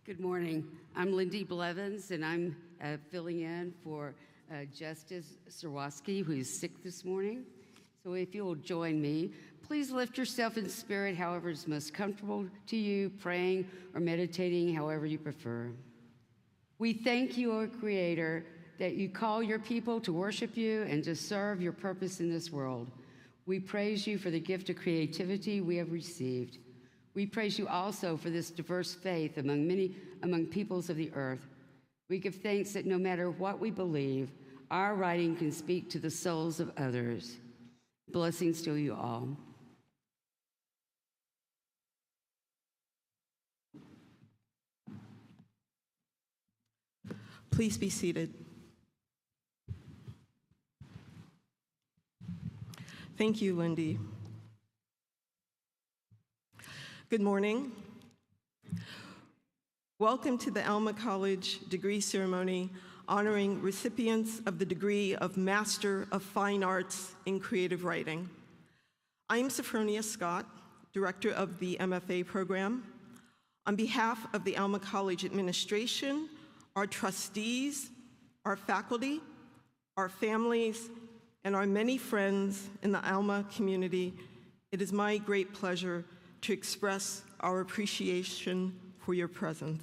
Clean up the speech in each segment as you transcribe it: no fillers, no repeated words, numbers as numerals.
Good morning. I'm Lindy Blevins, and I'm filling in for Justice Sarwowski, who is sick this morning. So if you'll join me, please lift yourself in spirit, however is most comfortable to you, praying or meditating, however you prefer. We thank you, O Creator, that you call your people to worship you and to serve your purpose in this world. We praise you for the gift of creativity we have received. We praise you also for this diverse faith among peoples of the earth. We give thanks that no matter what we believe, our writing can speak to the souls of others. Blessings to you all. Please be seated. Thank you, Lindy. Good morning. Welcome to the Alma College degree ceremony honoring recipients of the degree of Master of Fine Arts in Creative Writing. I'm Sophronia Scott, Director of the MFA program. On behalf of the Alma College administration, our trustees, our faculty, our families, and our many friends in the Alma community, it is my great pleasure to express our appreciation for your presence.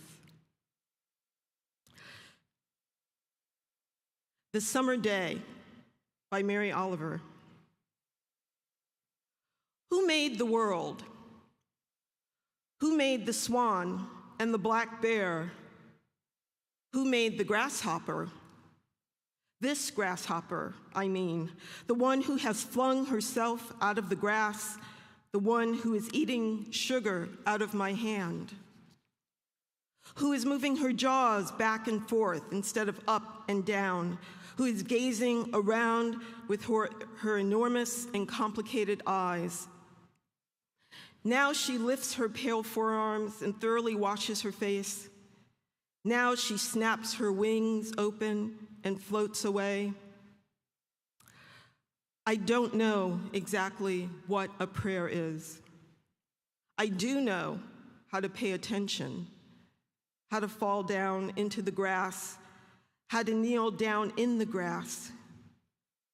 The Summer Day by Mary Oliver. Who made the world? Who made the swan and the black bear? Who made the grasshopper? This grasshopper, I mean, the one who has flung herself out of the grass, the one who is eating sugar out of my hand, who is moving her jaws back and forth instead of up and down, who is gazing around with her enormous and complicated eyes. Now she lifts her pale forearms and thoroughly washes her face. Now she snaps her wings open and floats away. I don't know exactly what a prayer is. I do know how to pay attention, how to fall down into the grass, how to kneel down in the grass,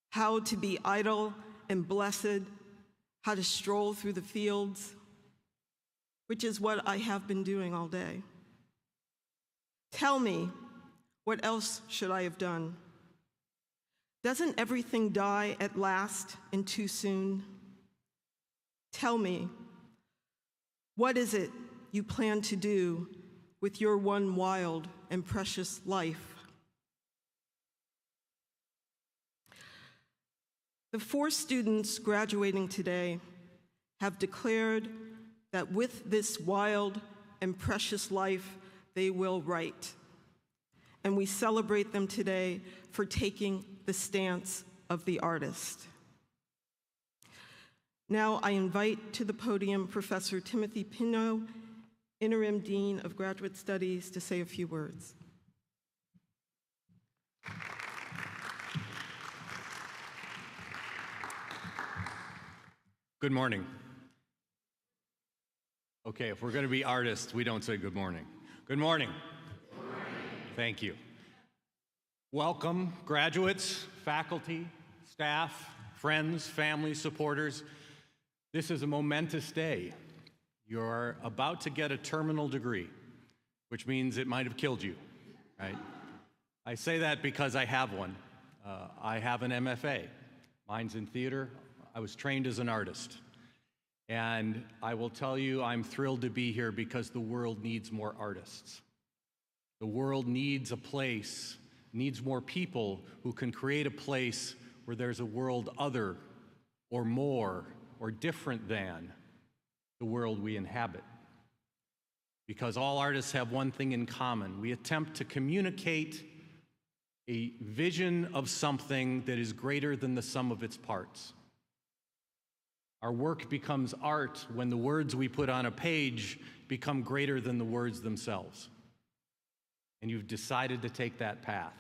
how to be idle and blessed, how to stroll through the fields, which is what I have been doing all day. Tell me, what else should I have done? Doesn't everything die at last and too soon? Tell me, what is it you plan to do with your one wild and precious life? The 4 students graduating today have declared that with this wild and precious life, they will write. And we celebrate them today for taking the stance of the artist. Now I invite to the podium Professor Timothy Pino, Interim Dean of Graduate Studies, to say a few words. Good morning. Okay, if we're going to be artists, we don't say good morning. Good morning. Good morning. Thank you. Welcome, graduates, faculty, staff, friends, family, supporters. This is a momentous day. You're about to get a terminal degree, which means it might have killed you, right? I say that because I have one. I have an MFA. Mine's in theater. I was trained as an artist. And I will tell you, I'm thrilled to be here because the world needs more artists. The world needs a place, needs more people who can create a place where there's a world other or more or different than the world we inhabit. Because all artists have one thing in common. We attempt to communicate a vision of something that is greater than the sum of its parts. Our work becomes art when the words we put on a page become greater than the words themselves. And you've decided to take that path.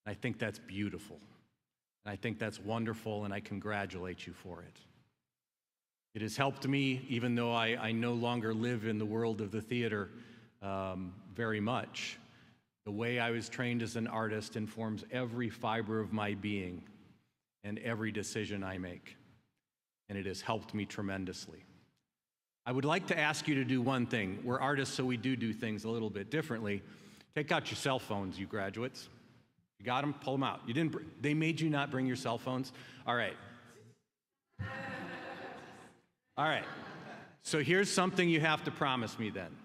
I think that's beautiful. And I think that's wonderful, and I congratulate you for it. It has helped me, even though I no longer live in the world of the theater, very much. The way I was trained as an artist informs every fiber of my being and every decision I make, and it has helped me tremendously. I would like to ask you to do one thing. We're artists, so we do things a little bit differently. Take out your cell phones, you graduates. You got them? Pull them out. They made you not bring your cell phones? All right. All right. So here's something you have to promise me then.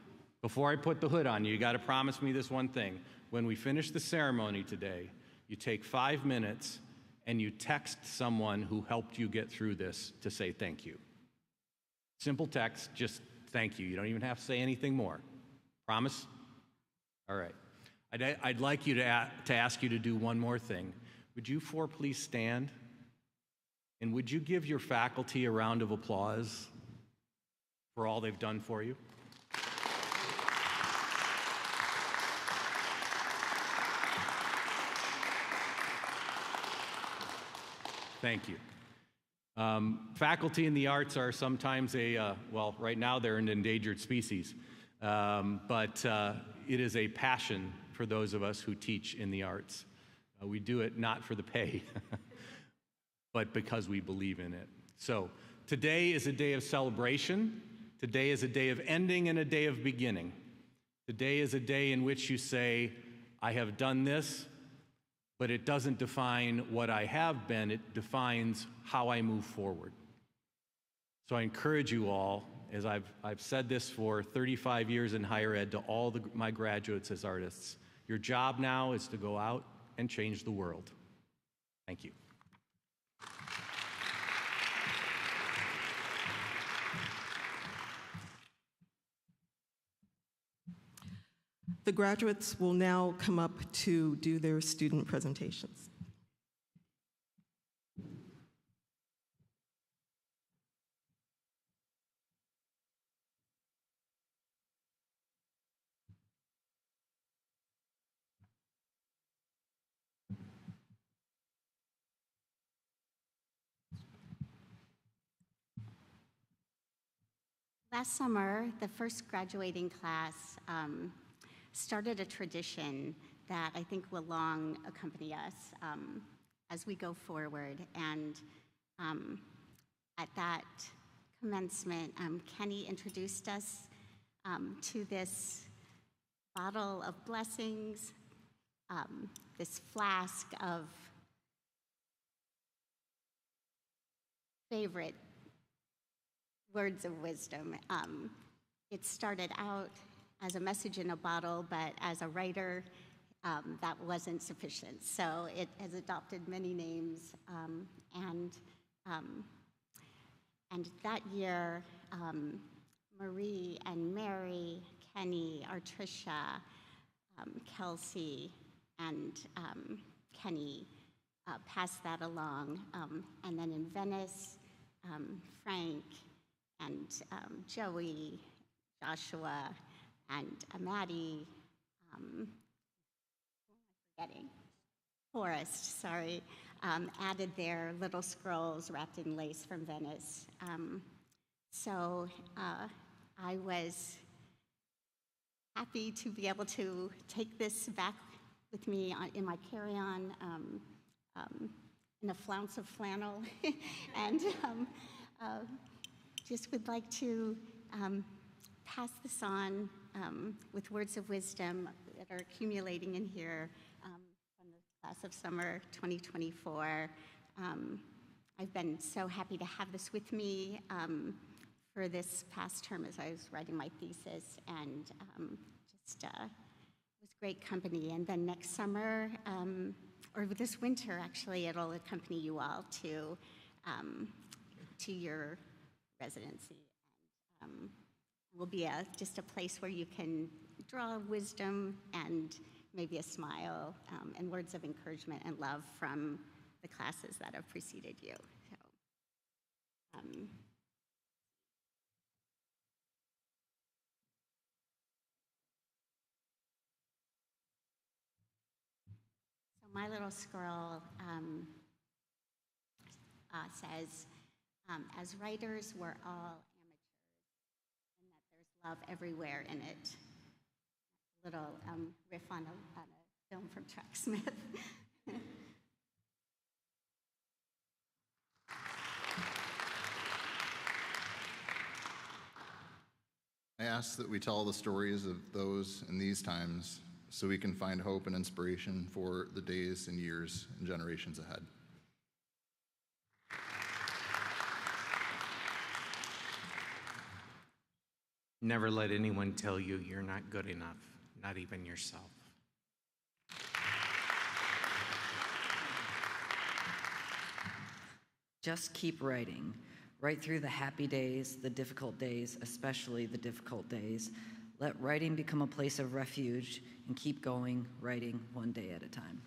Before I put the hood on you, you got to promise me this one thing. When we finish the ceremony today, you take 5 minutes and you text someone who helped you get through this to say thank you. Simple text, just thank you. You don't even have to say anything more. Promise? All right. I'd like you to ask you to do one more thing. Would you four please stand? And would you give your faculty a round of applause for all they've done for you? Thank you. Faculty in the arts are sometimes well, right now they're an endangered species, but it is a passion for those of us who teach in the arts. We do it not for the pay, but because we believe in it. So today is a day of celebration. Today is a day of ending and a day of beginning. Today is a day in which you say, I have done this, but it doesn't define what I have been, it defines how I move forward. So I encourage you all, as I've said this for 35 years in higher ed to all my graduates as artists, your job now is to go out and change the world. Thank you. The graduates will now come up to do their student presentations. Last summer, the first graduating class started a tradition that I think will long accompany us as we go forward. And at that commencement, Kenny introduced us to this bottle of blessings, this flask of favorite words of wisdom. It started out as a message in a bottle, but as a writer, that wasn't sufficient. So it has adopted many names, and that year, Marie and Mary, Kenny, Artricia, Kelsey, and Kenny passed that along. And then in Venice, Frank and Joey, Joshua, and Maddie, Forrest, sorry, added their little scrolls wrapped in lace from Venice. So I was happy to be able to take this back with me in my carry-on in a flounce of flannel, and just would like to pass this on with words of wisdom that are accumulating in here from the class of summer 2024. I've been so happy to have this with me for this past term as I was writing my thesis, and just it was great company. And then next summer, or this winter actually, it'll accompany you all to your residency. Will be just a place where you can draw wisdom and maybe a smile and words of encouragement and love from the classes that have preceded you. So my little scroll says, as writers, we're all amateurs, and that there's love everywhere in it. little riff on a film from Tracksmith. I ask that we tell the stories of those in these times so we can find hope and inspiration for the days and years and generations ahead. Never let anyone tell you you're not good enough, not even yourself. Just keep writing. Write through the happy days, the difficult days, especially the difficult days. Let writing become a place of refuge and keep going, writing one day at a time.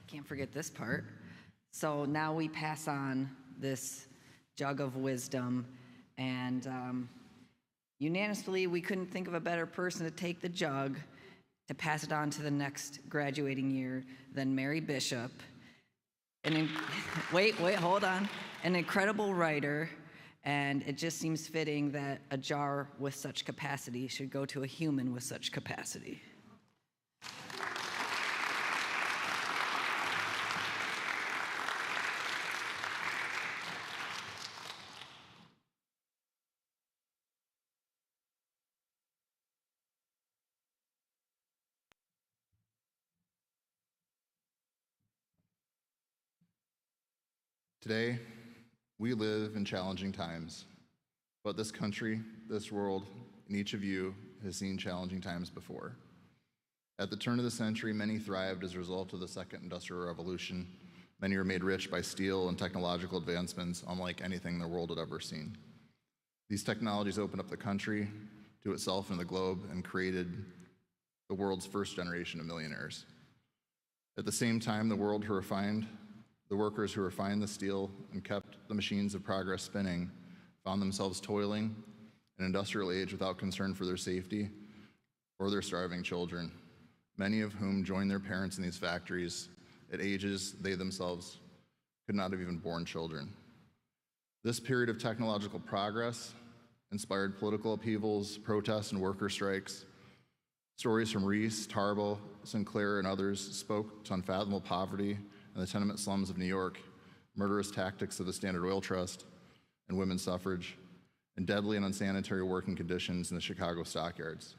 Can't forget this part. So now we pass on this jug of wisdom, and unanimously we couldn't think of a better person to take the jug to pass it on to the next graduating year than Mary Bishop. Wait, hold on. An incredible writer, and it just seems fitting that a jar with such capacity should go to a human with such capacity. Today, we live in challenging times, but this country, this world, and each of you has seen challenging times before. At the turn of the century, many thrived as a result of the Second Industrial Revolution. Many were made rich by steel and technological advancements unlike anything the world had ever seen. These technologies opened up the country to itself and the globe and created the world's first generation of millionaires. At the same time, the workers who refined the steel and kept the machines of progress spinning found themselves toiling in an industrial age without concern for their safety or their starving children, many of whom joined their parents in these factories at ages they themselves could not have even born children. This period of technological progress inspired political upheavals, protests, and worker strikes. Stories from Reese, Tarbell, Sinclair, and others spoke to unfathomable poverty in the tenement slums of New York, murderous tactics of the Standard Oil Trust and women's suffrage, and deadly and unsanitary working conditions in the Chicago stockyards.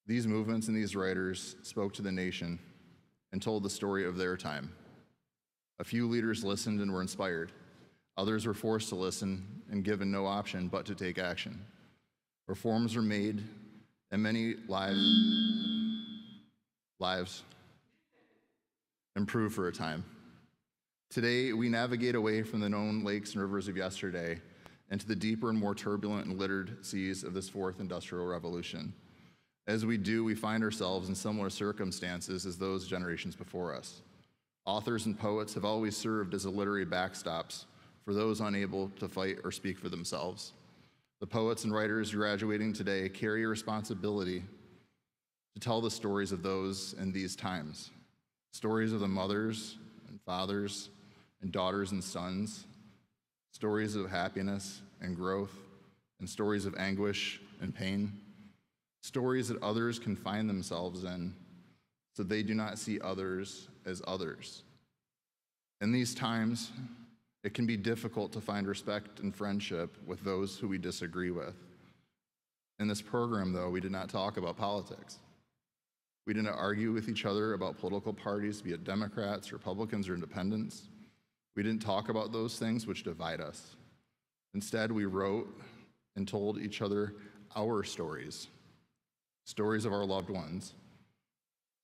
These movements and these writers spoke to the nation and told the story of their time. A few leaders listened and were inspired. Others were forced to listen and given no option but to take action. Reforms were made and many lives improved for a time. Today, we navigate away from the known lakes and rivers of yesterday into the deeper and more turbulent and littered seas of this fourth industrial revolution. As we do, we find ourselves in similar circumstances as those generations before us. Authors and poets have always served as a literary backstops for those unable to fight or speak for themselves. The poets and writers graduating today carry a responsibility to tell the stories of those in these times. Stories of the mothers and fathers and daughters and sons, stories of happiness and growth, and stories of anguish and pain, stories that others can find themselves in so they do not see others as others. In these times, it can be difficult to find respect and friendship with those who we disagree with. In this program, though, we did not talk about politics. We didn't argue with each other about political parties, be it Democrats, Republicans, or independents. We didn't talk about those things which divide us. Instead, we wrote and told each other our stories, stories of our loved ones,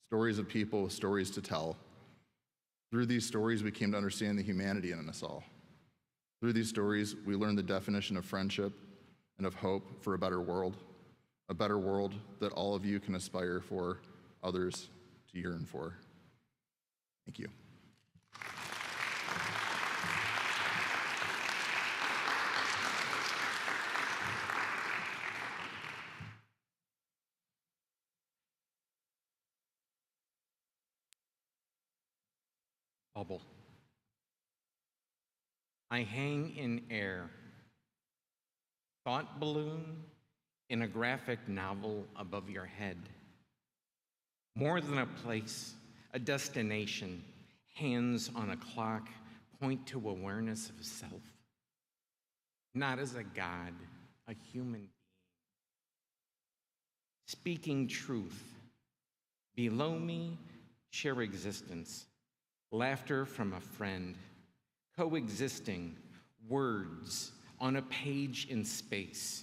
stories of people with stories to tell. Through these stories, we came to understand the humanity in us all. Through these stories, we learned the definition of friendship and of hope for a better world that all of you can aspire for, others to yearn for. Thank you. bubble. I hang in air, thought balloon in a graphic novel above your head. More than a place, a destination, hands on a clock point to awareness of self. Not as a god, a human being. Speaking truth. Below me, share existence. Laughter from a friend. Coexisting, words on a page in space.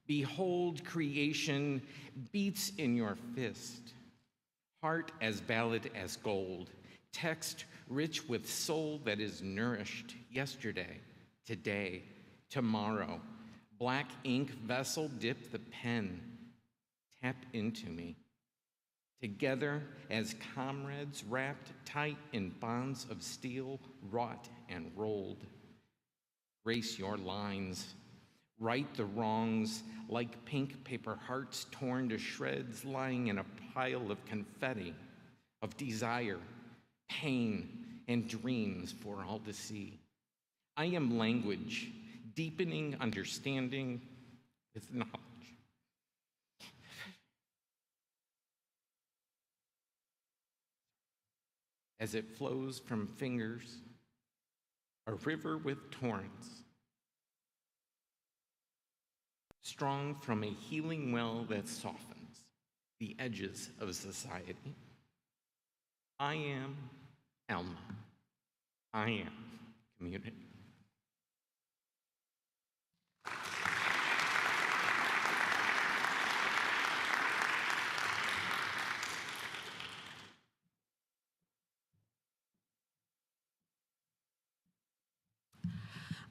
Behold, creation beats in your fist. Heart as valid as gold. Text rich with soul that is nourished yesterday, today, tomorrow. Black ink vessel, dip the pen. Tap into me. Together as comrades wrapped tight in bonds of steel, wrought and rolled. Race your lines. Right the wrongs like pink paper hearts torn to shreds lying in a pile of confetti, of desire, pain, and dreams for all to see. I am language, deepening understanding with knowledge. As it flows from fingers, a river with torrents, strong from a healing well that softens the edges of society. I am Alma. I am community.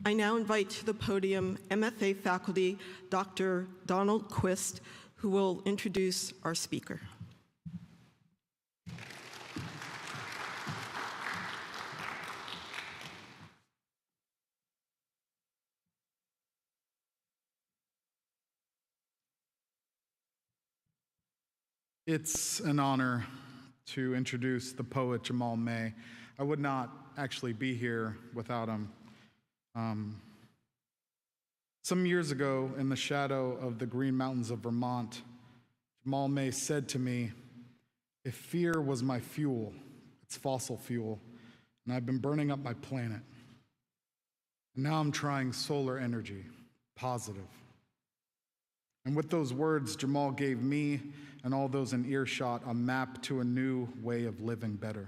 I now invite to the podium MFA faculty, Dr. Donald Quist, who will introduce our speaker. It's an honor to introduce the poet Jamal May. I would not actually be here without him. Some years ago, in the shadow of the Green Mountains of Vermont, Jamal May said to me, "If fear was my fuel, it's fossil fuel, and I've been burning up my planet. And now I'm trying solar energy, positive." And with those words, Jamal gave me and all those in earshot a map to a new way of living better.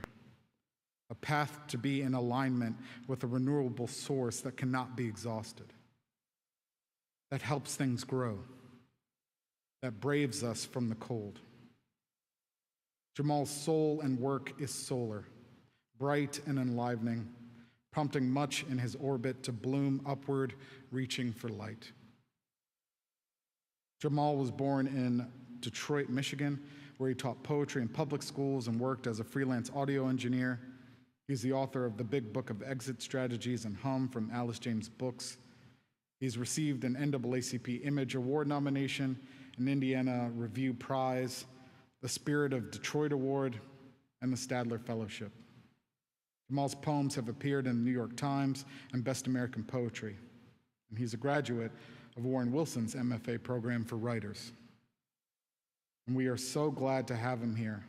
A path to be in alignment with a renewable source that cannot be exhausted, that helps things grow, that braves us from the cold. Jamal's soul and work is solar, bright and enlivening, prompting much in his orbit to bloom upward, reaching for light. Jamal was born in Detroit, Michigan, where he taught poetry in public schools and worked as a freelance audio engineer. He's the author of The Big Book of Exit Strategies and Hum from Alice James Books. He's received an NAACP Image Award nomination, an Indiana Review Prize, the Spirit of Detroit Award, and the Stadler Fellowship. Jamal's poems have appeared in the New York Times and Best American Poetry, and he's a graduate of Warren Wilson's MFA program for writers. And we are so glad to have him here.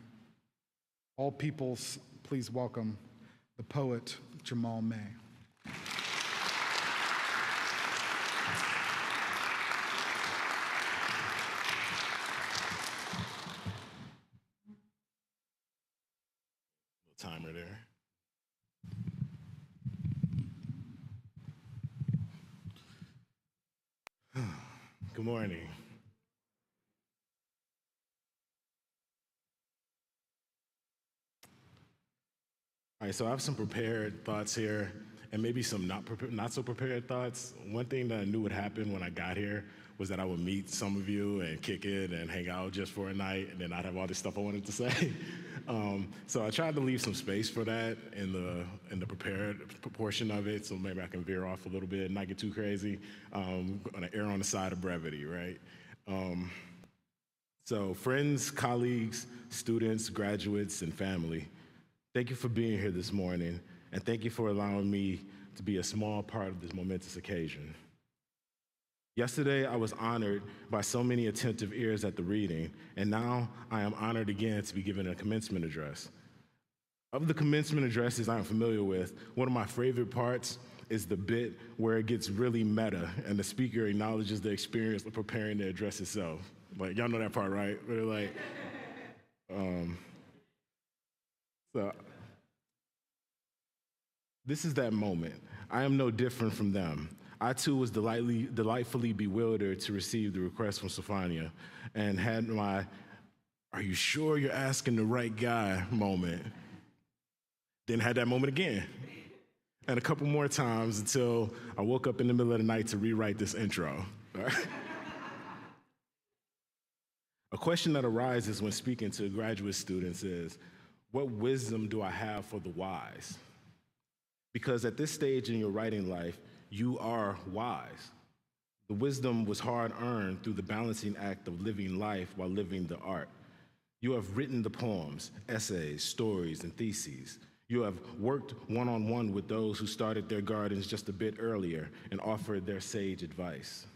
All peoples, please welcome the poet, Jamal May. Timer there. Good morning. All right, so I have some prepared thoughts here and maybe some not so prepared thoughts. One thing that I knew would happen when I got here was that I would meet some of you and kick it and hang out just for a night, and then I'd have all this stuff I wanted to say. So I tried to leave some space for that in the prepared portion of it, so maybe I can veer off a little bit and not get too crazy. I'm gonna err on the side of brevity, right? So friends, colleagues, students, graduates, and family, thank you for being here this morning and thank you for allowing me to be a small part of this momentous occasion. Yesterday, I was honored by so many attentive ears at the reading, and now I am honored again to be given a commencement address. Of the commencement addresses I am familiar with, one of my favorite parts is the bit where it gets really meta and the speaker acknowledges the experience of preparing the address itself. Like, y'all know that part, right? Where they're like, so this is that moment. I am no different from them. I too was delightfully bewildered to receive the request from Stefania and had my, "Are you sure you're asking the right guy?" moment. Then had that moment again. And a couple more times until I woke up in the middle of the night to rewrite this intro. A question that arises when speaking to graduate students is, what wisdom do I have for the wise? Because at this stage in your writing life, you are wise. The wisdom was hard-earned through the balancing act of living life while living the art. You have written the poems, essays, stories, and theses. You have worked one-on-one with those who started their gardens just a bit earlier and offered their sage advice.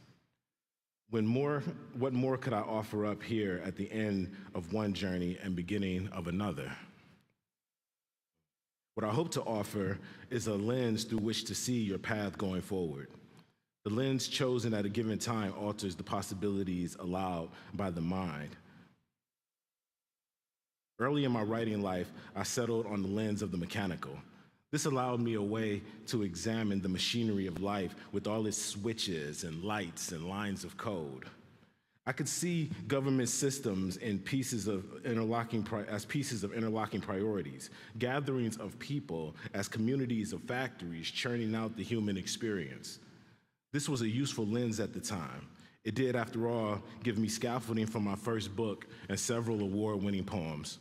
What more could I offer up here at the end of one journey and beginning of another? What I hope to offer is a lens through which to see your path going forward. The lens chosen at a given time alters the possibilities allowed by the mind. Early in my writing life, I settled on the lens of the mechanical. This allowed me a way to examine the machinery of life with all its switches and lights and lines of code. I could see government systems in pieces of interlocking priorities, gatherings of people as communities of factories churning out the human experience. This was a useful lens at the time. It did, after all, give me scaffolding for my first book and several award-winning poems.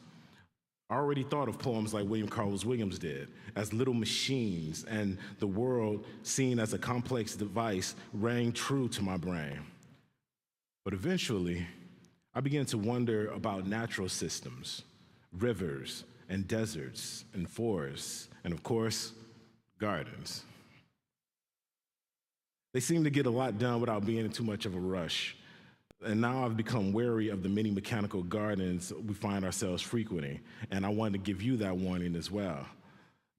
I already thought of poems like William Carlos Williams did, as little machines, and the world, seen as a complex device, rang true to my brain. But eventually, I began to wonder about natural systems, rivers and deserts and forests, and of course, gardens. They seem to get a lot done without being in too much of a rush. And now I've become wary of the many mechanical gardens we find ourselves frequenting, and I wanted to give you that warning as well.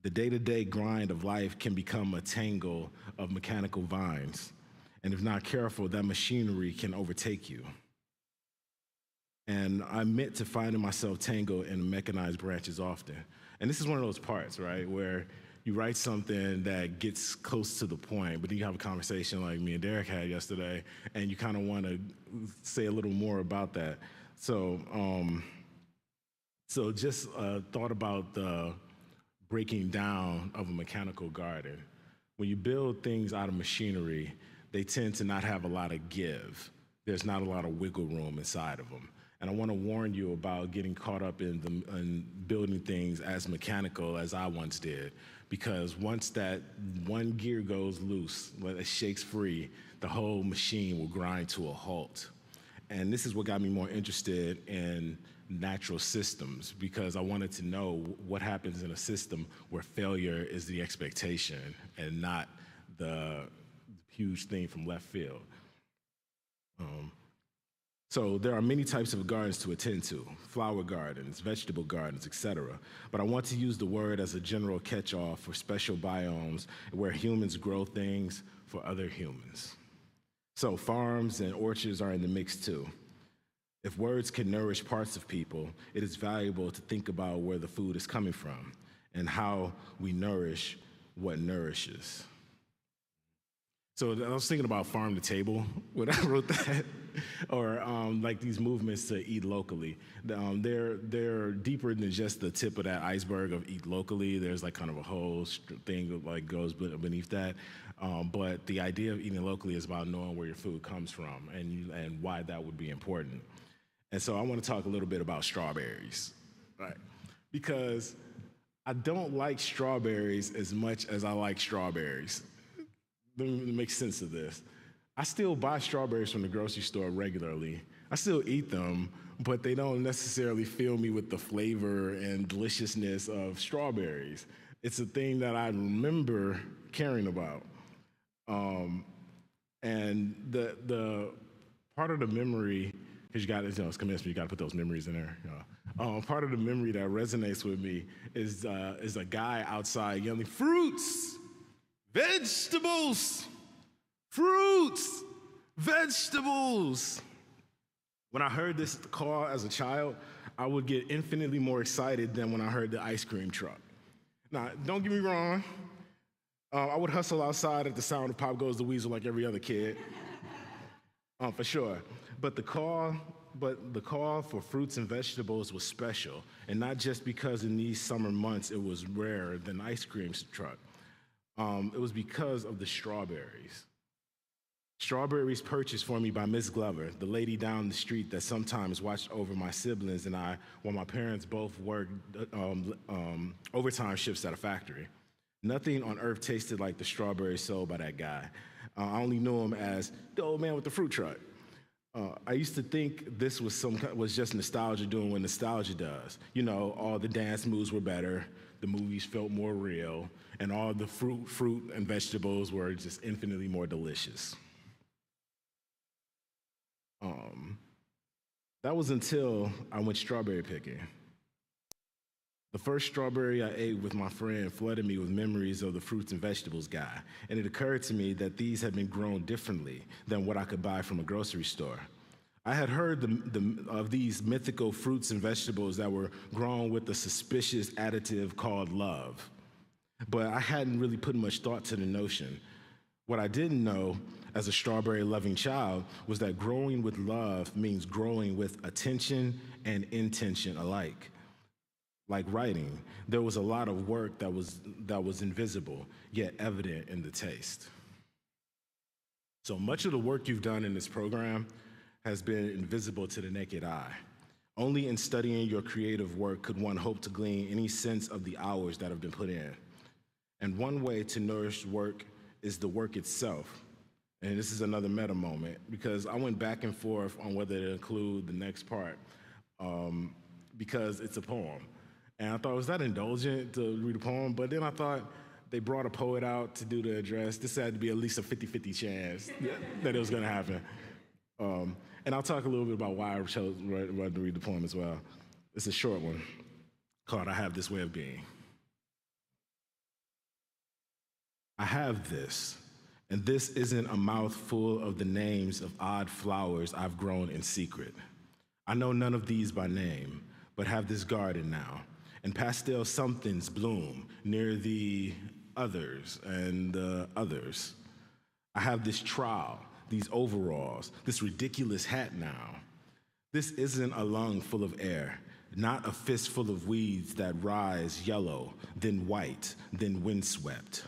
The day-to-day grind of life can become a tangle of mechanical vines, and if not careful, that machinery can overtake you. And I admit to finding myself tangled in mechanized branches often. And this is one of those parts, right, where you write something that gets close to the point, but then you have a conversation like me and Derek had yesterday, and you kind of want to say a little more about that. So just thought about the breaking down of a mechanical garden. When you build things out of machinery, they tend to not have a lot of give. There's not a lot of wiggle room inside of them. And I want to warn you about getting caught up in building things as mechanical as I once did. Because once that one gear goes loose, when it shakes free, the whole machine will grind to a halt. And this is what got me more interested in natural systems, because I wanted to know what happens in a system where failure is the expectation and not the huge thing from left field. So there are many types of gardens to attend to: flower gardens, vegetable gardens, etc. But I want to use the word as a general catch-all for special biomes where humans grow things for other humans. So farms and orchards are in the mix too. If words can nourish parts of people, it is valuable to think about where the food is coming from and how we nourish what nourishes. So I was thinking about farm to table when I wrote that, or like these movements to eat locally. They're deeper than just the tip of that iceberg of eat locally. There's like kind of a whole thing that like goes beneath that. But the idea of eating locally is about knowing where your food comes from and why that would be important. And so I want to talk a little bit about strawberries, right? Because I don't like strawberries as much as I like strawberries. Let me make sense of this. I still buy strawberries from the grocery store regularly. I still eat them, but they don't necessarily fill me with the flavor and deliciousness of strawberries. It's a thing that I remember caring about. And the part of the memory, because you got, it's commencement, you got to put those memories in there. Part of the memory that resonates with me is a guy outside yelling, "Fruits, vegetables, fruits, vegetables." When I heard this call as a child, I would get infinitely more excited than when I heard the ice cream truck. Now, don't get me wrong. I would hustle outside at the sound of Pop Goes the Weasel like every other kid, for sure. But the call for fruits and vegetables was special, and not just because in these summer months it was rarer than ice cream truck. It was because of the strawberries. Strawberries purchased for me by Miss Glover, the lady down the street that sometimes watched over my siblings and I while my parents both worked overtime shifts at a factory. Nothing on earth tasted like the strawberries sold by that guy. I only knew him as the old man with the fruit truck. I used to think this was just nostalgia doing what nostalgia does. You know, all the dance moves were better, the movies felt more real, and all the fruit and vegetables were just infinitely more delicious. That was until I went strawberry picking. The first strawberry I ate with my friend flooded me with memories of the fruits and vegetables guy, and it occurred to me that these had been grown differently than what I could buy from a grocery store. I had heard of these mythical fruits and vegetables that were grown with a suspicious additive called love, but I hadn't really put much thought to the notion. What I didn't know as a strawberry-loving child was that growing with love means growing with attention and intention alike. Like writing, there was a lot of work that was invisible, yet evident in the taste. So much of the work you've done in this program has been invisible to the naked eye. Only in studying your creative work could one hope to glean any sense of the hours that have been put in. And one way to nourish work is the work itself. And this is another meta moment, because I went back and forth on whether to include the next part, because it's a poem. And I thought, was that indulgent to read a poem? But then I thought, they brought a poet out to do the address. This had to be at least a 50-50 chance that it was gonna happen. And I'll talk a little bit about why I chose to read the poem as well. It's a short one called I Have This Way of Being. I have this, and this isn't a mouthful of the names of odd flowers I've grown in secret. I know none of these by name, but have this garden now, and pastel somethings bloom near the others and the others. I have this trowel, these overalls, this ridiculous hat now. This isn't a lung full of air, not a fistful of weeds that rise yellow, then white, then windswept.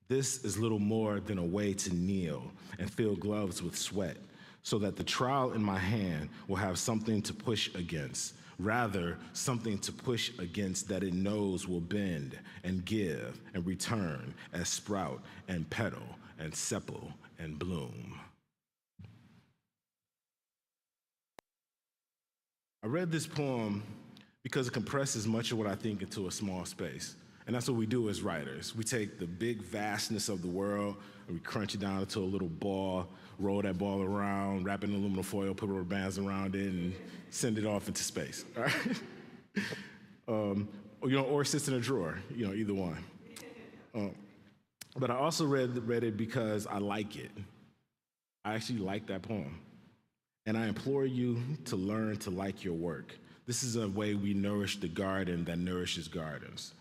This is little more than a way to kneel and fill gloves with sweat so that the trowel in my hand will have something to push against, rather something to push against that it knows will bend and give and return as sprout and petal and sepal and bloom. I read this poem because it compresses much of what I think into a small space. And that's what we do as writers. We take the big vastness of the world and we crunch it down into a little ball, roll that ball around, wrap it in aluminum foil, put rubber bands around it, and send it off into space, all right? Or sits in a drawer, either one. But I also read it because I like it. I actually like that poem. And I implore you to learn to like your work. This is a way we nourish the garden that nourishes gardens.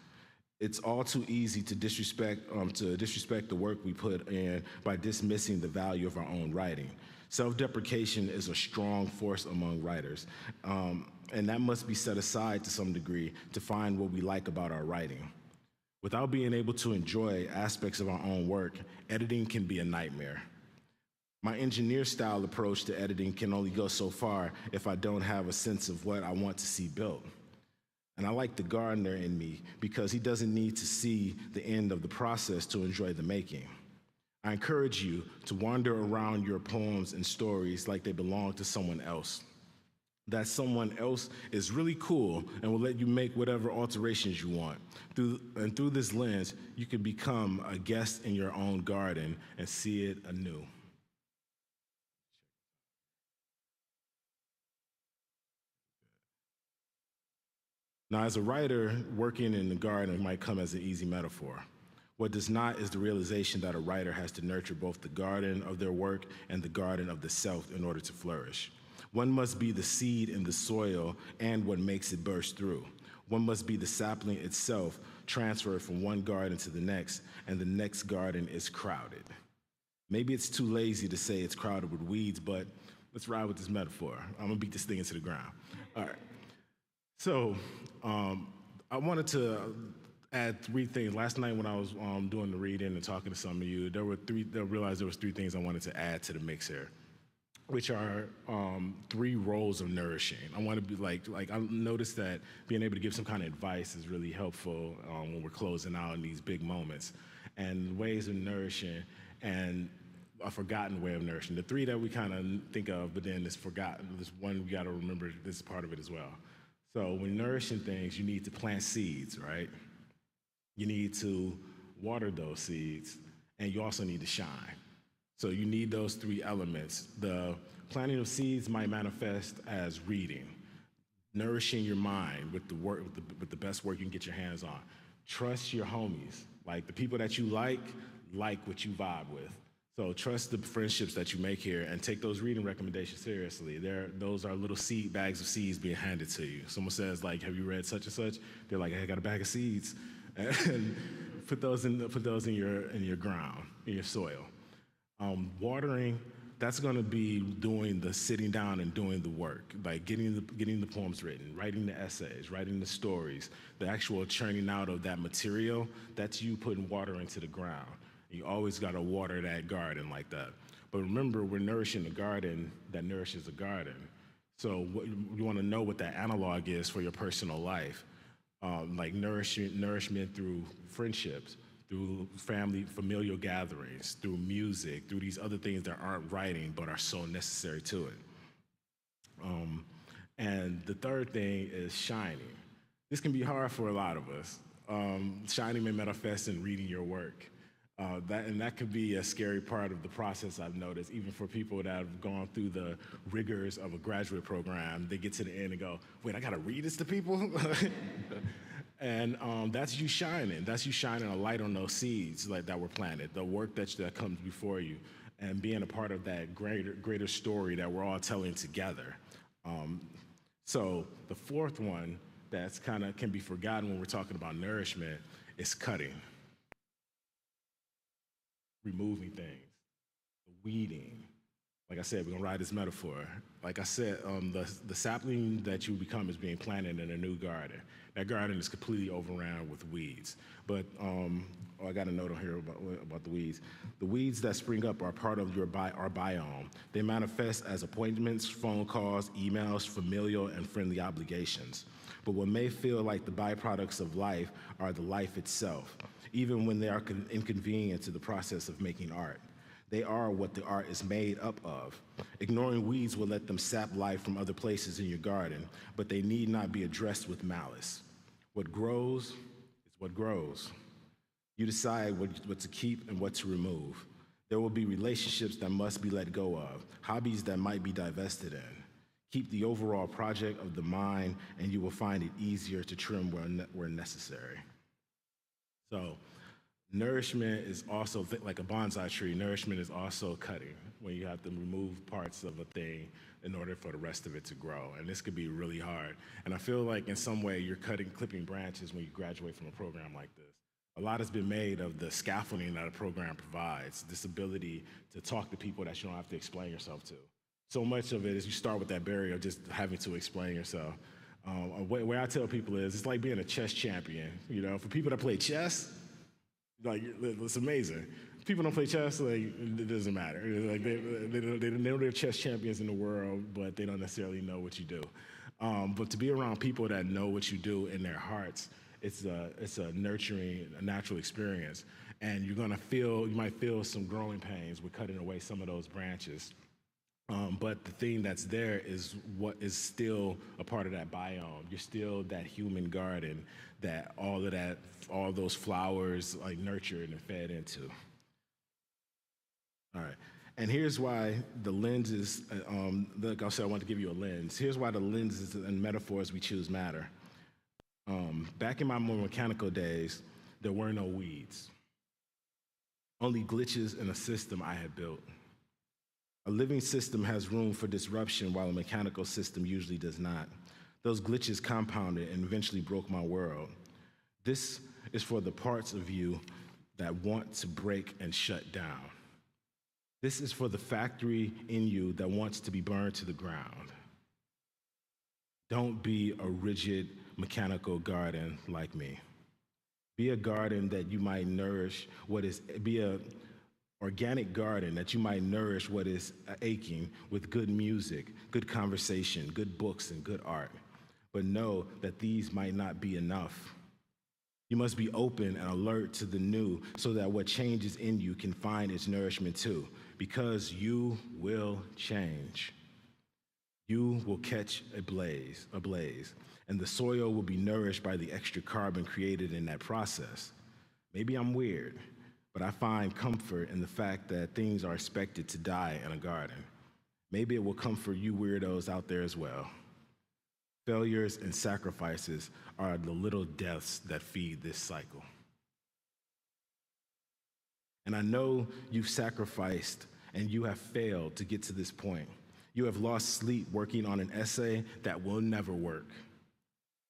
It's all too easy to disrespect the work we put in by dismissing the value of our own writing. Self-deprecation is a strong force among writers, and that must be set aside to some degree to find what we like about our writing. Without being able to enjoy aspects of our own work, editing can be a nightmare. My engineer-style approach to editing can only go so far if I don't have a sense of what I want to see built. And I like the gardener in me because he doesn't need to see the end of the process to enjoy the making. I encourage you to wander around your poems and stories like they belong to someone else. that someone else is really cool and will let you make whatever alterations you want. Through this lens, you can become a guest in your own garden and see it anew. Now, as a writer, working in the garden might come as an easy metaphor. What does not is the realization that a writer has to nurture both the garden of their work and the garden of the self in order to flourish. One must be the seed in the soil and what makes it burst through. One must be the sapling itself, transferred from one garden to the next, and the next garden is crowded. Maybe it's too lazy to say it's crowded with weeds, but let's ride with this metaphor. I'm gonna beat this thing into the ground. All right. So I wanted to add 3 things. Last night when I was doing the reading and talking to some of you, I realized there was 3 things I wanted to add to the mix here, which are 3 roles of nourishing. I want to be like I noticed that being able to give some kind of advice is really helpful when we're closing out in these big moments. And ways of nourishing and a forgotten way of nourishing. The 3 that we kind of think of, but then it's forgotten. This one we got to remember this part of it as well. So when nourishing things, you need to plant seeds, right? You need to water those seeds, and you also need to shine. So you need those 3 elements. The planting of seeds might manifest as reading, nourishing your mind with the work, with the best work you can get your hands on. Trust your homies, like the people that you like what you vibe with. So trust the friendships that you make here and take those reading recommendations seriously. Those are little bags of seeds being handed to you. Someone says, like, have you read such and such? They're like, hey, I got a bag of seeds. And put those in your ground, in your soil. Watering, that's gonna be doing the sitting down and doing the work, like getting the poems written, writing the essays, writing the stories, the actual churning out of that material, that's you putting water into the ground. You always gotta water that garden like that. But remember, we're nourishing a garden that nourishes a garden. So you wanna know what that analog is for your personal life. Like nourishment through friendships, through familial gatherings, through music, through these other things that aren't writing but are so necessary to it. And the 3rd thing is shining. This can be hard for a lot of us. Shining may manifest in reading your work. That could be a scary part of the process, I've noticed, even for people that have gone through the rigors of a graduate program. They get to the end and go, wait, I gotta read this to people? And that's you shining. That's you shining a light on those seeds that were planted, the work that comes before you, and being a part of that greater story that we're all telling together. So the 4th one that's kind of can be forgotten when we're talking about nourishment is cutting. Removing things, the weeding. Like I said, we're gonna ride this metaphor. Like I said, the sapling that you become is being planted in a new garden. That garden is completely overrun with weeds. But I got a note on here about the weeds. The weeds that spring up are part of our biome. They manifest as appointments, phone calls, emails, familial and friendly obligations. But what may feel like the byproducts of life are the life itself, even when they are inconvenient to the process of making art. They are what the art is made up of. Ignoring weeds will let them sap life from other places in your garden, but they need not be addressed with malice. What grows is what grows. You decide what to keep and what to remove. There will be relationships that must be let go of, hobbies that might be divested in. Keep the overall project of the mind, and you will find it easier to trim where necessary. So, nourishment is also, like a bonsai tree, nourishment is also cutting, when you have to remove parts of a thing in order for the rest of it to grow. And this could be really hard. And I feel like in some way you're clipping branches when you graduate from a program like this. A lot has been made of the scaffolding that a program provides, this ability to talk to people that you don't have to explain yourself to. So much of it is you start with that barrier of just having to explain yourself. Where I tell people is, it's like being a chess champion. You know, for people that play chess, like, it's amazing. People don't play chess, like, it doesn't matter. Like, they know they're chess champions in the world, but they don't necessarily know what you do. But to be around people that know what you do in their hearts, it's a nurturing, a natural experience. And you might feel some growing pains with cutting away some of those branches. But the thing that's there is what is still a part of that biome. You're still that human garden that all those flowers like nurtured and fed into. All right. And here's why the lenses, like I said, I want to give you a lens. Here's why the lenses and metaphors we choose matter. Back in my more mechanical days, there were no weeds, only glitches in a system I had built. A living system has room for disruption while a mechanical system usually does not. Those glitches compounded and eventually broke my world. This is for the parts of you that want to break and shut down. This is for the factory in you that wants to be burned to the ground. Don't be a rigid mechanical garden like me. Be a garden that you might nourish be a organic garden that you might nourish what is aching with good music, good conversation, good books, and good art. But know that these might not be enough. You must be open and alert to the new so that what changes in you can find its nourishment too, because you will change. You will catch a blaze, and the soil will be nourished by the extra carbon created in that process. Maybe I'm weird, but I find comfort in the fact that things are expected to die in a garden. Maybe it will comfort you weirdos out there as well. Failures and sacrifices are the little deaths that feed this cycle. And I know you've sacrificed and you have failed to get to this point. You have lost sleep working on an essay that will never work.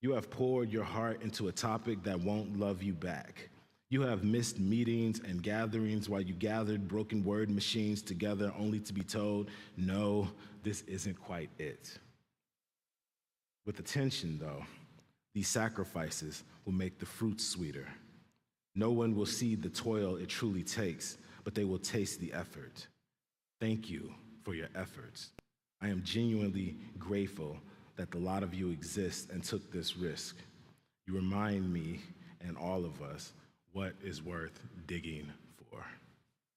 You have poured your heart into a topic that won't love you back. You have missed meetings and gatherings while you gathered broken word machines together only to be told, no, this isn't quite it. With attention, though, these sacrifices will make the fruit sweeter. No one will see the toil it truly takes, but they will taste the effort. Thank you for your efforts. I am genuinely grateful that a lot of you exist and took this risk. You remind me and all of us what is worth digging for.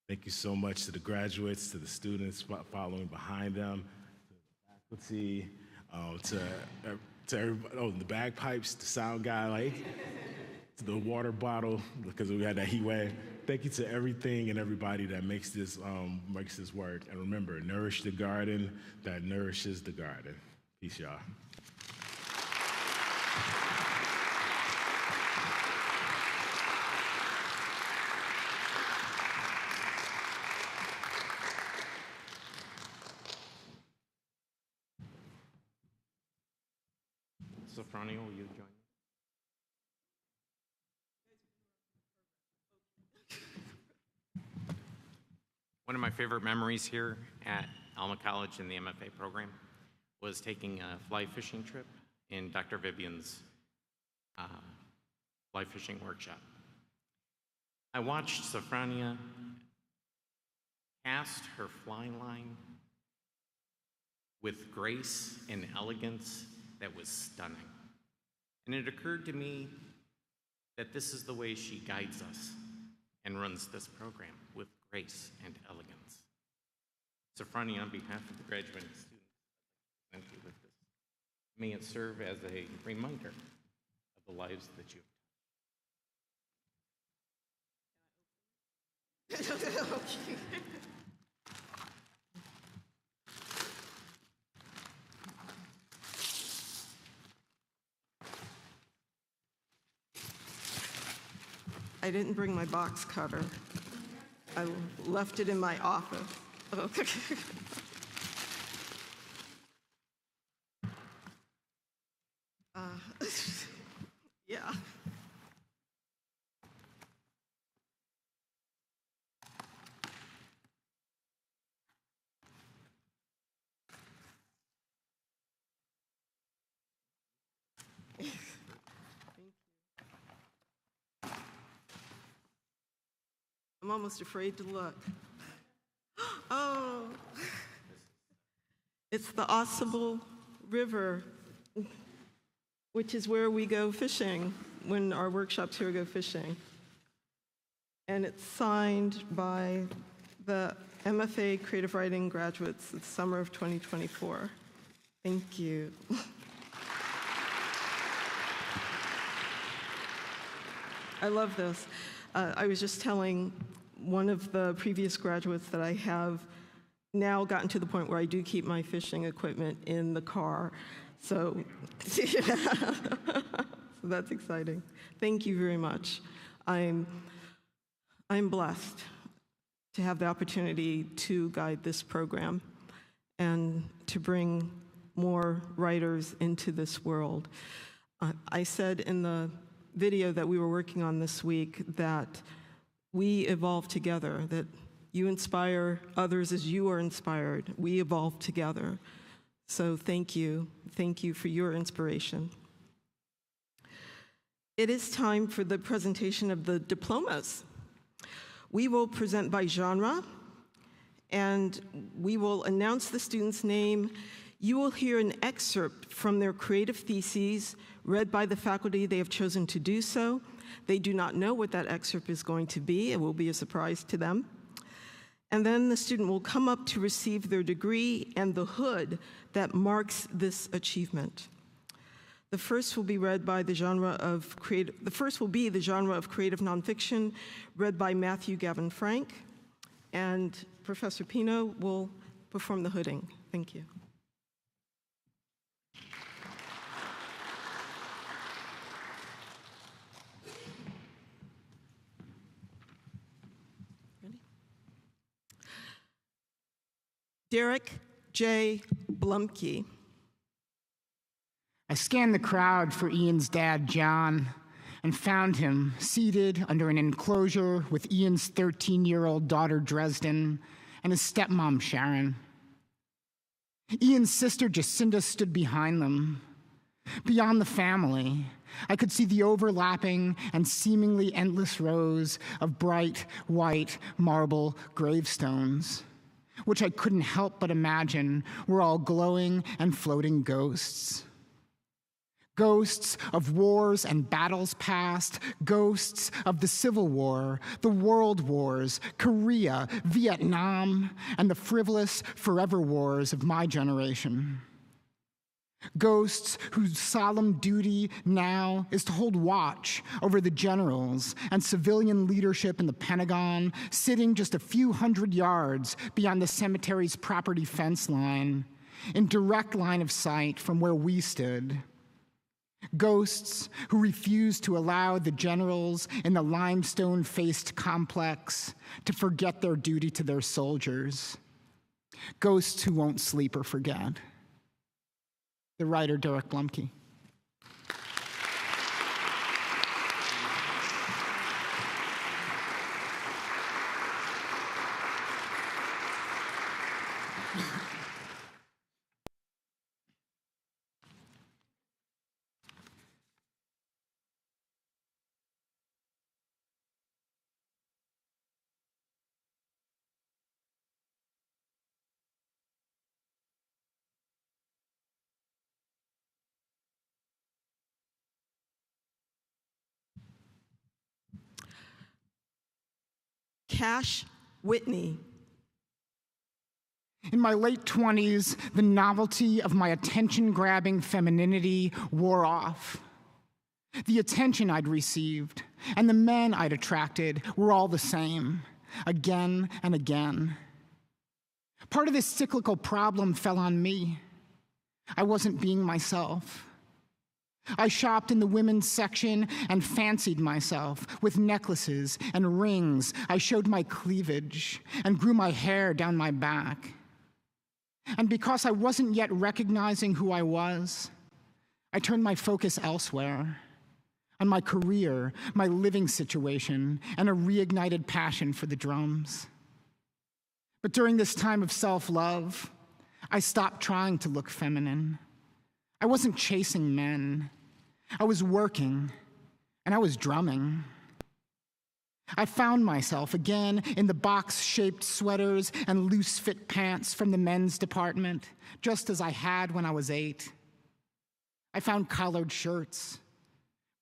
Thank you so much to the graduates, to the students following behind them, to the faculty, to everybody, the bagpipes, the sound guy, like, to the water bottle, because we had that heat wave. Thank you to everything and everybody that makes this work. And remember, nourish the garden that nourishes the garden. Peace, y'all. Sophronia, will you join me? One of my favorite memories here at Alma College in the MFA program was taking a fly fishing trip in Dr. Vivian's fly fishing workshop. I watched Sophronia cast her fly line with grace and elegance that was stunning. And it occurred to me that this is the way she guides us and runs this program, with grace and elegance. Sophronia, on behalf of the graduating students, I'd like to present you with this. May it serve as a reminder of the lives that you've I didn't bring my box cutter. I left it in my office. Okay. Yeah. I'm almost afraid to look. Oh, it's the Osable River, which is where we go fishing when our workshops here go fishing. And it's signed by the MFA Creative Writing graduates of the summer of 2024. Thank you. I love this. I was just telling one of the previous graduates that I have now gotten to the point where I do keep my fishing equipment in the car. So, so that's exciting. Thank you very much. I'm blessed to have the opportunity to guide this program and to bring more writers into this world. I said in the video that we were working on this week that we evolve together, that you inspire others as you are inspired. We evolve together. So thank you. Thank you for your inspiration. It is time for the presentation of the diplomas. We will present by genre, and we will announce the student's name. You will hear an excerpt from their creative theses read by the faculty. They have chosen to do so. They do not know what that excerpt is going to be. It will be a surprise to them. And then the student will come up to receive their degree and the hood that marks this achievement. The first will be read by the genre of creative nonfiction, read by Matthew Gavin Frank, and Professor Pino will perform the hooding. Thank you. Derek J. Blumke. I scanned the crowd for Ian's dad, John, and found him seated under an enclosure with Ian's 13-year-old daughter, Dresden, and his stepmom, Sharon. Ian's sister, Jacinda, stood behind them. Beyond the family, I could see the overlapping and seemingly endless rows of bright, white marble gravestones, which I couldn't help but imagine were all glowing and floating ghosts. Ghosts of wars and battles past, ghosts of the Civil War, the World Wars, Korea, Vietnam, and the frivolous forever wars of my generation. Ghosts whose solemn duty now is to hold watch over the generals and civilian leadership in the Pentagon, sitting just a few hundred yards beyond the cemetery's property fence line, in direct line of sight from where we stood. Ghosts who refused to allow the generals in the limestone-faced complex to forget their duty to their soldiers. Ghosts who won't sleep or forget. The writer, Derek Blumke. Cash Whitney. In my late 20s, the novelty of my attention-grabbing femininity wore off. The attention I'd received and the men I'd attracted were all the same, again and again. Part of this cyclical problem fell on me. I wasn't being myself. I shopped in the women's section and fancied myself with necklaces and rings. I showed my cleavage and grew my hair down my back. And because I wasn't yet recognizing who I was, I turned my focus elsewhere, on my career, my living situation, and a reignited passion for the drums. But during this time of self-love, I stopped trying to look feminine. I wasn't chasing men. I was working, and I was drumming. I found myself again in the box-shaped sweaters and loose-fit pants from the men's department, just as I had when I was 8. I found collared shirts,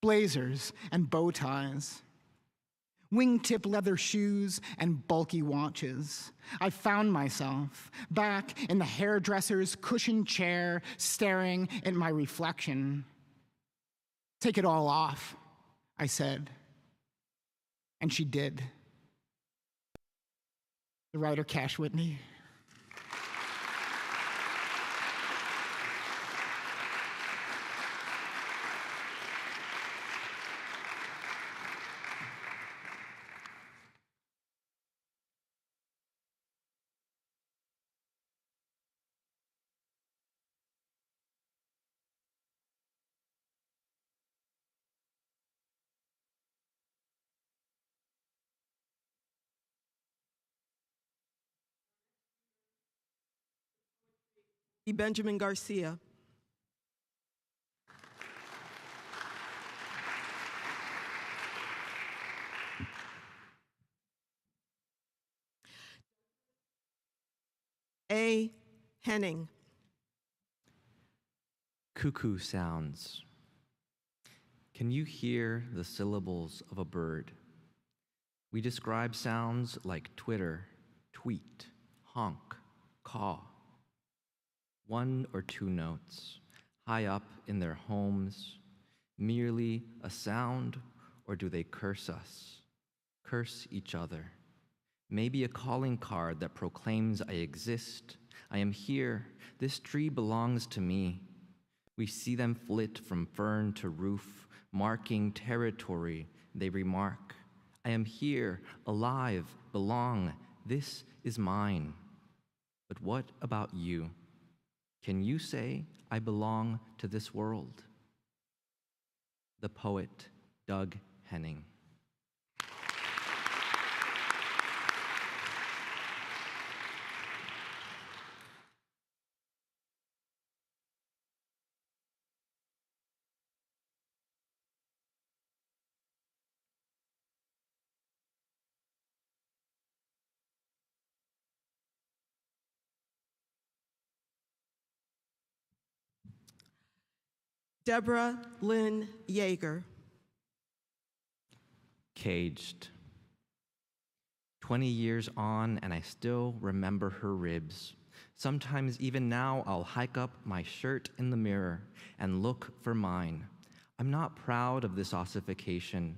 blazers, and bow ties. wingtip leather shoes, and bulky watches. I found myself back in the hairdresser's cushioned chair, staring at my reflection. "Take it all off," I said. And she did. The writer, Cash Whitney. Benjamin Garcia. A. Henning. Cuckoo sounds. Can you hear the syllables of a bird? We describe sounds like twitter, tweet, honk, caw. One or two notes, high up in their homes, merely a sound, or do they curse us, curse each other? Maybe a calling card that proclaims I exist, I am here, this tree belongs to me. We see them flit from fern to roof, marking territory, they remark. I am here, alive, belong, this is mine. But what about you? Can you say, I belong to this world? The poet, Doug Henning. Deborah Lynn Yeager. Caged. 20 years on, and I still remember her ribs. Sometimes even now, I'll hike up my shirt in the mirror and look for mine. I'm not proud of this ossification.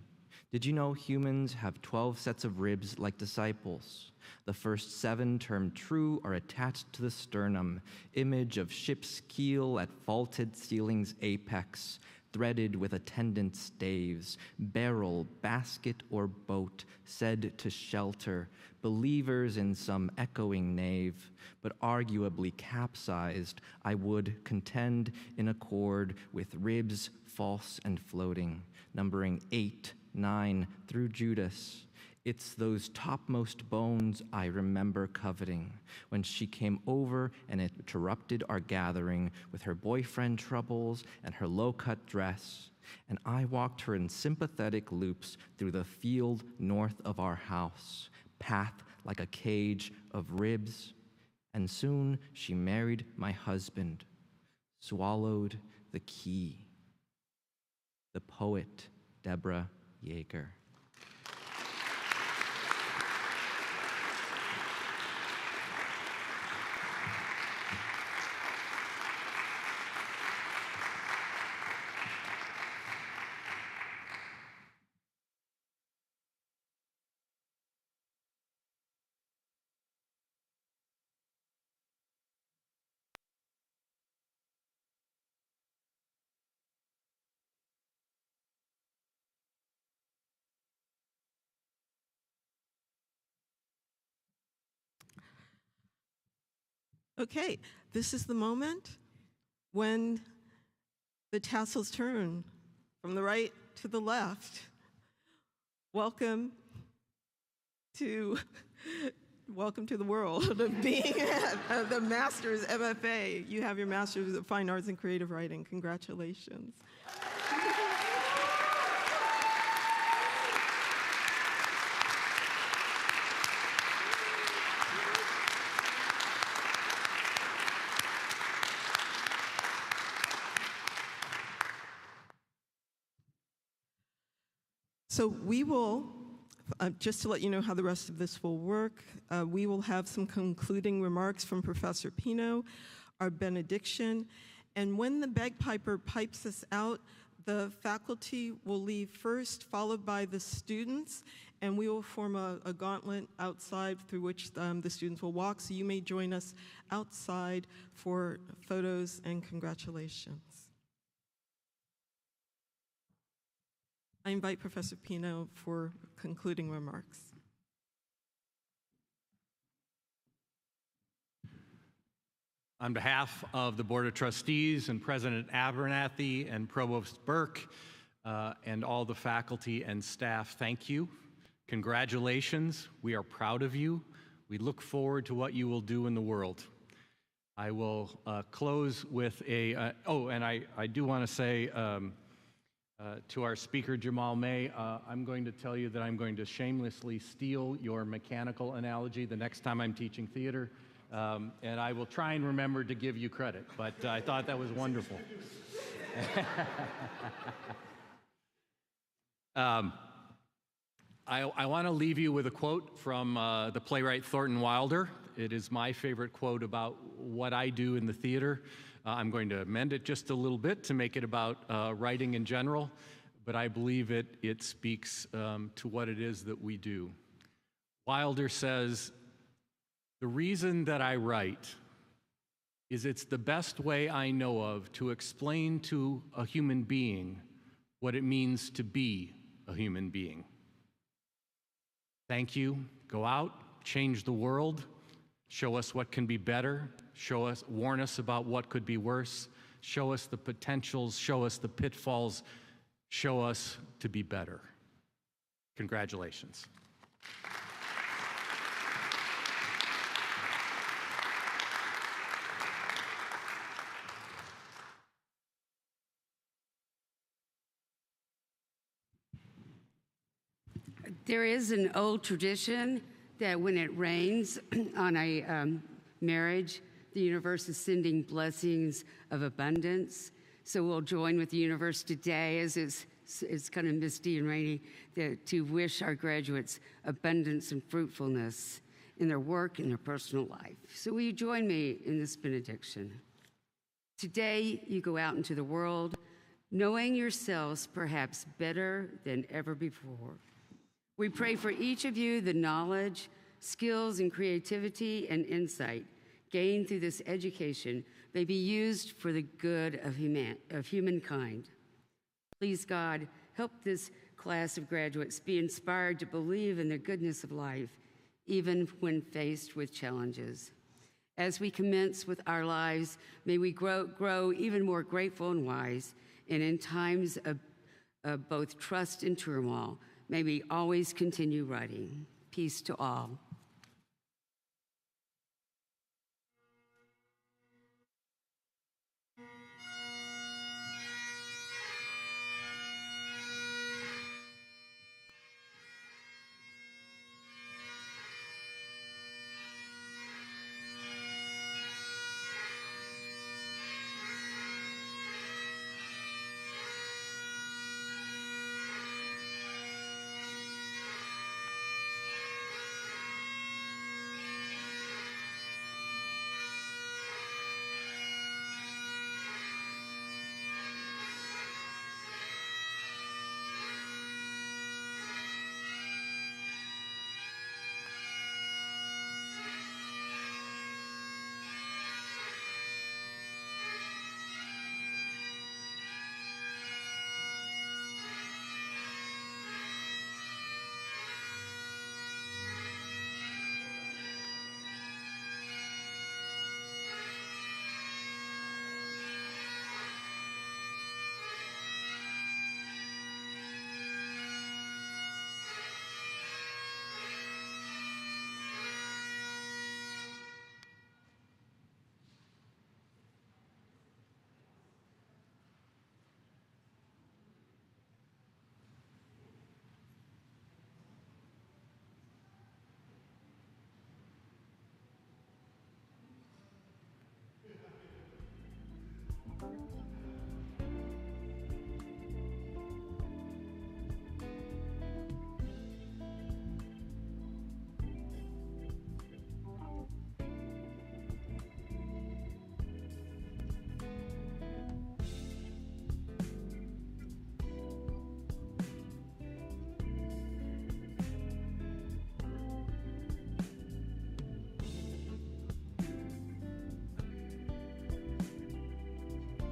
Did you know humans have 12 sets of ribs like disciples? The first 7, termed true, are attached to the sternum, image of ship's keel at vaulted ceiling's apex, threaded with attendant staves, barrel, basket, or boat, said to shelter, believers in some echoing nave, but arguably capsized, I would contend in accord with ribs false and floating, numbering 8, 9 through Judas. It's those topmost bones I remember coveting when she came over and interrupted our gathering with her boyfriend troubles and her low-cut dress, and I walked her in sympathetic loops through the field north of our house, path like a cage of ribs, and soon she married my husband, swallowed the key. The poet, Deborah Yeager. Okay, this is the moment when the tassels turn from the right to the left. Welcome to the world of being at the Master's MFA. You have your Master's of Fine Arts and Creative Writing. Congratulations. So we will just to let you know how the rest of this will work, we will have some concluding remarks from Professor Pino, our benediction, and when the bagpiper pipes us out, the faculty will leave first, followed by the students, and we will form a gauntlet outside through which the students will walk, so you may join us outside for photos and congratulations. I invite Professor Pino for concluding remarks. On behalf of the Board of Trustees and President Abernathy and Provost Burke and all the faculty and staff, thank you. Congratulations. We are proud of you. We look forward to what you will do in the world. I will close with and I do want to say to our speaker, Jamal May, I'm going to tell you that I'm going to shamelessly steal your mechanical analogy the next time I'm teaching theater. And I will try and remember to give you credit, but I thought that was wonderful. I want to leave you with a quote from the playwright Thornton Wilder. It is my favorite quote about what I do in the theater. I'm going to amend it just a little bit to make it about writing in general, but I believe it speaks to what it is that we do. Wilder says, "The reason that I write is it's the best way I know of to explain to a human being what it means to be a human being." Thank you. Go out, change the world, show us what can be better, warn us about what could be worse, show us the potentials, show us the pitfalls, show us to be better. Congratulations. There is an old tradition that when it rains on a marriage, the universe is sending blessings of abundance. So we'll join with the universe today, as it's kind of misty and rainy, to wish our graduates abundance and fruitfulness in their work and their personal life. So will you join me in this benediction? Today, you go out into the world, knowing yourselves perhaps better than ever before. We pray for each of you the knowledge, skills, and creativity and insight gained through this education may be used for the good of humankind. Please, God, help this class of graduates be inspired to believe in the goodness of life, even when faced with challenges. As we commence with our lives, may we grow even more grateful and wise, and in times of both trust and turmoil, may we always continue writing. Peace to all.